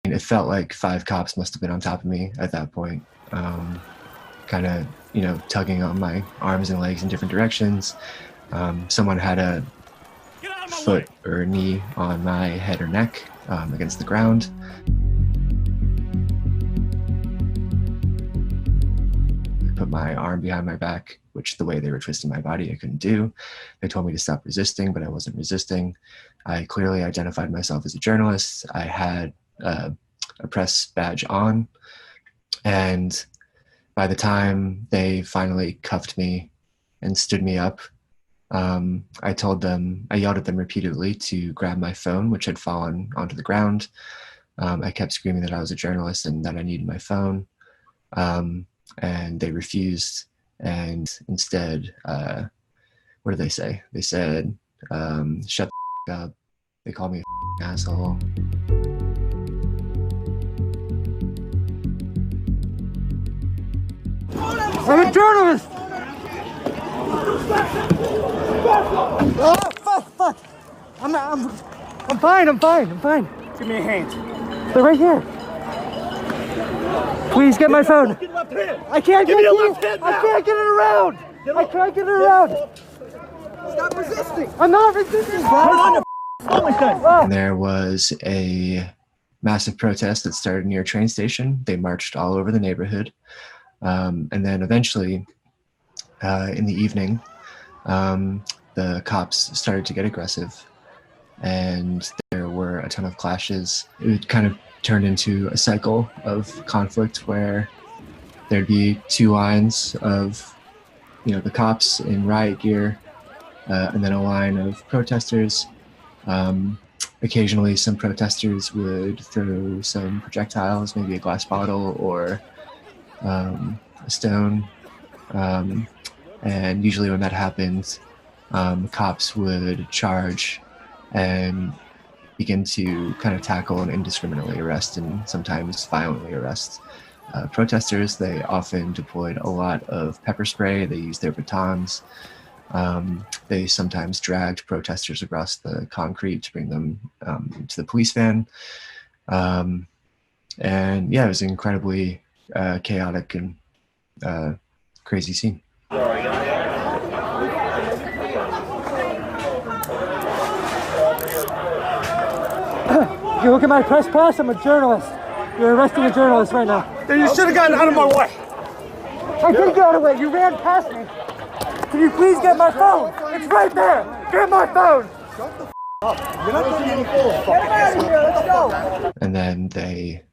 It felt like 5 cops must have been on top of me at that point, kind of, tugging on my arms and legs in different directions. Someone had a foot or knee on my head or neck against the ground. I put my arm behind my back, which the way they were twisting my body, I couldn't do. They told me to stop resisting, but I wasn't resisting. I clearly identified myself as a journalist. I had a press badge on, and by the time they finally cuffed me and stood me up, I yelled at them repeatedly to grab my phone, which had fallen onto the ground. I kept screaming that I was a journalist and that I needed my phone, and they refused. And instead, what did they say? They said, shut the up. They called me a asshole. I'm a journalist! Oh, fuck! I'm fine. Give me a hand. They're right here. Please get my phone. I can't get it. I can't get it around. I can't get it around. Stop resisting. I'm not resisting. Put on your phone then. And there was a massive protest that started near a train station. They marched all over the neighborhood. And then eventually, in the evening, the cops started to get aggressive, and there were a ton of clashes. It kind of turned into a cycle of conflict where there'd be 2 lines of, the cops in riot gear, and then a line of protesters. Occasionally, some protesters would throw some projectiles, maybe a glass bottle or a stone, and usually when that happened, cops would charge and begin to kind of tackle and indiscriminately arrest and sometimes violently arrest protesters. They often deployed a lot of pepper spray. They used their batons. They sometimes dragged protesters across the concrete to bring them to the police van. And yeah, it was an incredibly chaotic and crazy scene. You look at my press pass, I'm a journalist. You're arresting a journalist right now. Then you should have gotten out of my way. I did get out of the way. You ran past me. Can you please get my phone? It's right there. Get my phone. Shut the up. You're not getting any phone. Get out of here. Let's go. And then they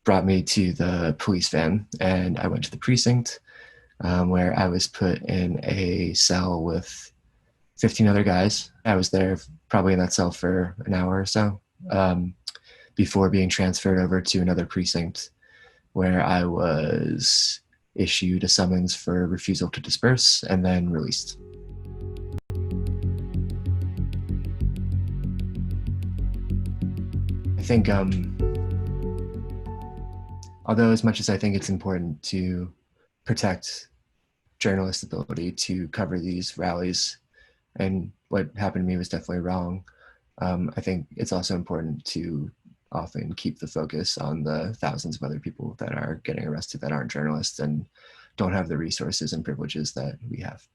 brought me to the police van, and I went to the precinct, where I was put in a cell with 15 other guys. I was there probably in that cell for an hour or so, before being transferred over to another precinct where I was issued a summons for refusal to disperse and then released. I think, although as much as I think it's important to protect journalists' ability to cover these rallies, and what happened to me was definitely wrong, I think it's also important to often keep the focus on the thousands of other people that are getting arrested that aren't journalists and don't have the resources and privileges that we have.